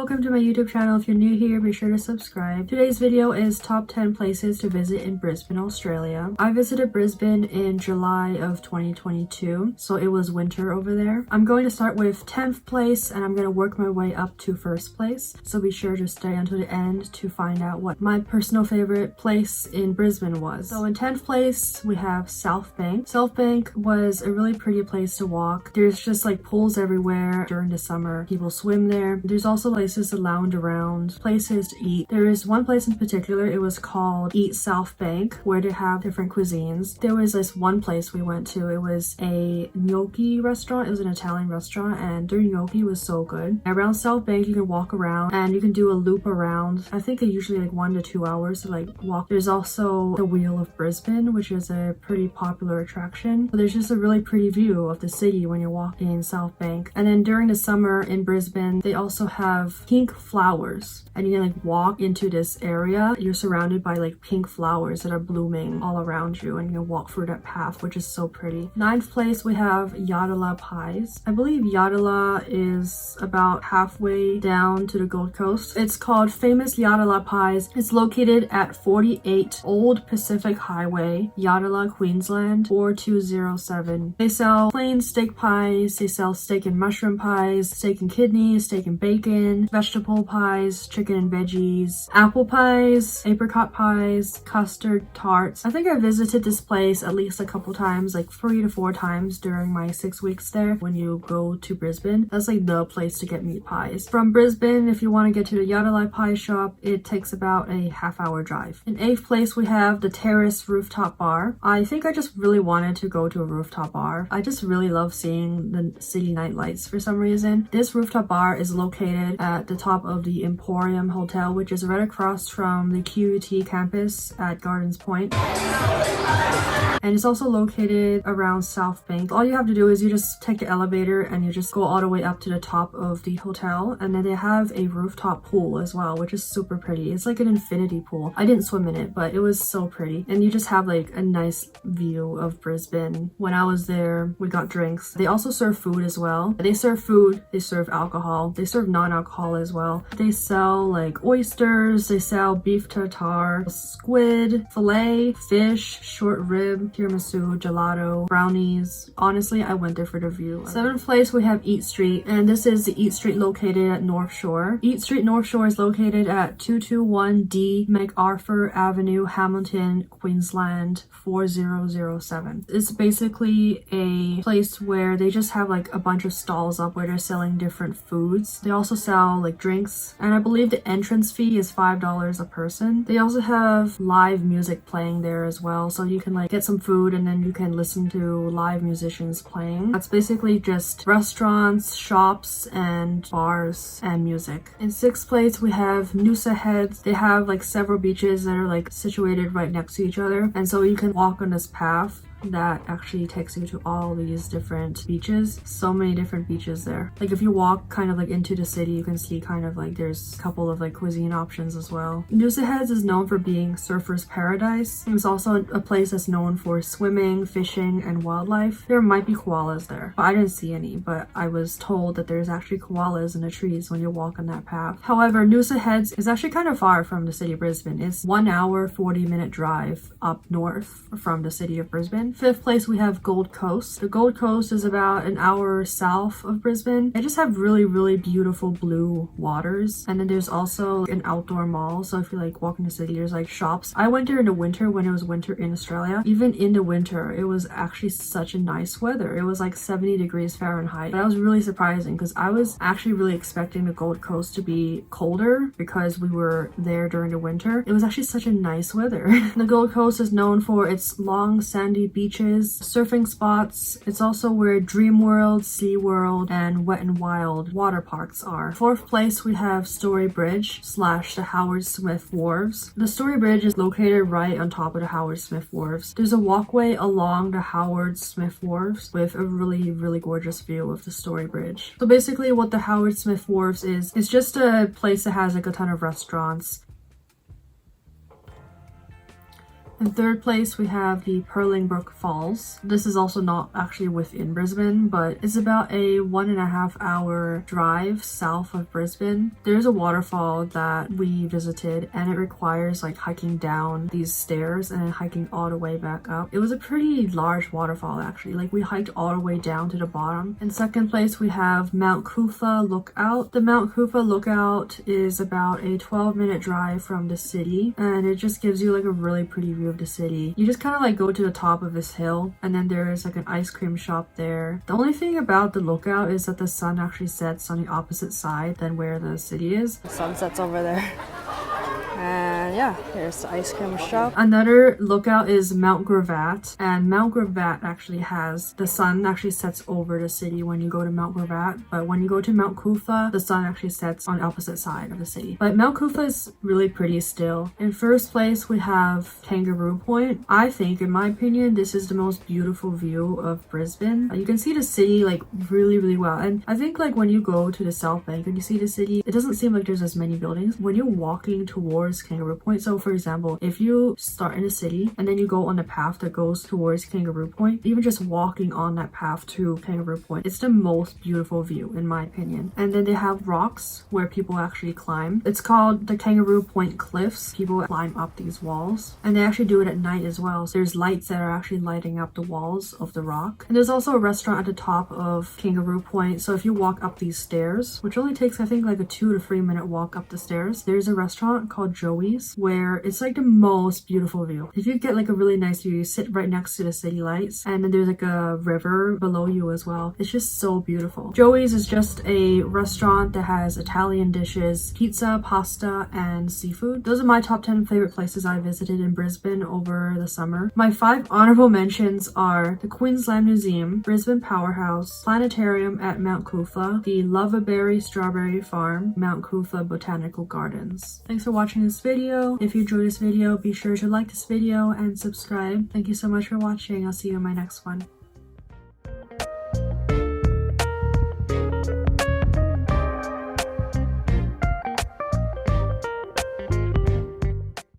welcome to my YouTube channel. If you're new here, be sure to subscribe. Today's video is top 10 places to visit in Brisbane, Australia. I visited Brisbane in July of 2022, so it was winter over there. I'm going to start with 10th place and I'm going to work my way up to first place, so be sure to stay until the end to find out what my personal favorite place in Brisbane was. So in 10th place we have South Bank. South Bank was a really pretty place to walk. There's just like pools everywhere during the summer. People swim there. There's also places to lounge around, places to eat. There is one place in particular, it was called Eat South Bank, where they have different cuisines. There was this one place we went to, it was a gnocchi restaurant. It was an Italian restaurant and their gnocchi was so good. Around South Bank you can walk around and you can do a loop around. I think it usually like 1 to 2 hours to like walk. There's also the Wheel of Brisbane, which is a pretty popular attraction. So there's just a really pretty view of the city when you're walking in South Bank. And then during the summer in Brisbane, they also have pink flowers and you can like walk into this area. You're surrounded by like pink flowers that are blooming all around you and you can walk through that path, which is so pretty. 9th place we have Yadala Pies. I believe Yadala is about halfway down to the Gold Coast. It's called Famous Yadala Pies. It's located at 48 Old Pacific Highway, Yadala, Queensland 4207. They sell plain steak pies, they sell steak and mushroom pies, steak and kidney, steak and bacon, vegetable pies, chicken and veggies, apple pies, apricot pies, custard tarts. I think I visited this place at least a couple times, like 3 to 4 times during my 6 weeks there. When you go to Brisbane, that's like the place to get meat pies. From Brisbane, if you want to get to the Yadala Pie shop, it takes about a half-hour drive. In 8th place we have the Terrace Rooftop Bar. I think I just really wanted to go to a rooftop bar. I just really love seeing the city night lights for some reason. This rooftop bar is located at the top of the Emporium Hotel, which is right across from the QUT campus at Gardens Point. And it's also located around South Bank. All you have to do is you just take the elevator and you just go all the way up to the top of the hotel, and then they have a rooftop pool as well, which is super pretty. It's like an infinity pool. I didn't swim in it, but it was so pretty. And you just have like a nice view of Brisbane. When I was there, we got drinks. They also serve food as well. They serve food, they serve alcohol, they serve non-alcohol as well. They sell like oysters, they sell beef tartare, squid, filet, fish, short rib, tiramisu, gelato, brownies. Honestly, I went there for the view. 7th place we have Eat Street, and this is the Eat Street located at North Shore. Eat Street North Shore is located at 221D MacArthur Avenue, Hamilton, Queensland 4007. It's basically a place where they just have like a bunch of stalls up where they're selling different foods. They also sell like drinks, and I believe the entrance fee is $5 a person. They also have live music playing there as well, so you can like get some food and then you can listen to live musicians playing. That's basically just restaurants, shops, and bars and music. In 6th place we have Noosa Heads. They have like several beaches that are like situated right next to each other, and so you can walk on this path that actually takes you to all these different beaches. So many different beaches there. Like if you walk kind of like into the city, you can see kind of like there's a couple of like cuisine options as well. Noosa Heads is known for being surfers' paradise. It's also a place that's known for swimming, fishing, and wildlife. There might be koalas there, but I didn't see any, but I was told that there's actually koalas in the trees when you walk on that path. However, Noosa Heads is actually kind of far from the city of Brisbane. It's 1 hour 40-minute drive up north from the city of Brisbane. 5th place we have Gold Coast. The Gold Coast is about an hour south of Brisbane. They just have really beautiful blue waters, and then there's also an outdoor mall, so if you like walk in the city, there's like shops. I went there in the winter when it was winter in Australia. Even in the winter it was actually such a nice weather. It was like 70 degrees Fahrenheit, but that was really surprising because I was actually really expecting the Gold Coast to be colder because we were there during the winter. It was actually such a nice weather. The Gold Coast is known for its long sandy beaches, surfing spots. It's also where Dream World, Sea World, and Wet and Wild water parks are. 4th place we have Story Bridge / the Howard Smith Wharves. The Story Bridge is located right on top of the Howard Smith Wharves. There's a walkway along the Howard Smith Wharves with a really gorgeous view of the Story Bridge. So basically what the Howard Smith Wharves is, it's just a place that has like a ton of restaurants. In third place, we have the Purlingbrook Falls. This is also not actually within Brisbane, but it's about a 1.5 hour drive south of Brisbane. There's a waterfall that we visited, and it requires like hiking down these stairs and then hiking all the way back up. It was a pretty large waterfall actually. Like we hiked all the way down to the bottom. In second place, we have Mount Kufa Lookout. The Mount Kufa Lookout is about a 12-minute drive from the city, and it just gives you like a really pretty view of the city. You just kind of like go to the top of this hill, and then there's like an ice cream shop there. The only thing about the lookout is that the sun actually sets on the opposite side than where the city is. The sun sets over there. And yeah, there's the ice cream shop. Another lookout is Mount Gravatt, and Mount Gravatt actually has, the sun actually sets over the city when you go to Mount Gravatt, but when you go to Mount Kufa, the sun actually sets on the opposite side of the city. But Mount Kufa is really pretty still. In first place, we have Kangaroo Point. I think, in my opinion, this is the most beautiful view of Brisbane. You can see the city like really well, and I think like when you go to the South Bank and you see the city, it doesn't seem like there's as many buildings. When you're walking towards Kangaroo Point, so for example, if you start in a city and then you go on the path that goes towards Kangaroo Point, even just walking on that path to Kangaroo Point, it's the most beautiful view in my opinion. And then they have rocks where people actually climb. It's called the Kangaroo Point Cliffs. People climb up these walls, and they actually do it at night as well. So there's lights that are actually lighting up the walls of the rock. And there's also a restaurant at the top of Kangaroo Point, so if you walk up these stairs, which only takes I think like a 2 to 3 minute walk up the stairs, there's a restaurant called Joey's where it's like the most beautiful view. If you get like a really nice view, you sit right next to the city lights, and then there's like a river below you as well. It's just so beautiful. Joey's is just a restaurant that has Italian dishes, pizza, pasta, and seafood. Those are my top 10 favorite places I visited in Brisbane over the summer. My 5 honorable mentions are the Queensland Museum, Brisbane Powerhouse, Planetarium at Mount Kufa, the Loverberry Strawberry Farm, Mount Kufa Botanical Gardens. Thanks for watching this video. If you enjoyed this video, be sure to like this video and subscribe. Thank you so much for watching. I'll see you in my next one.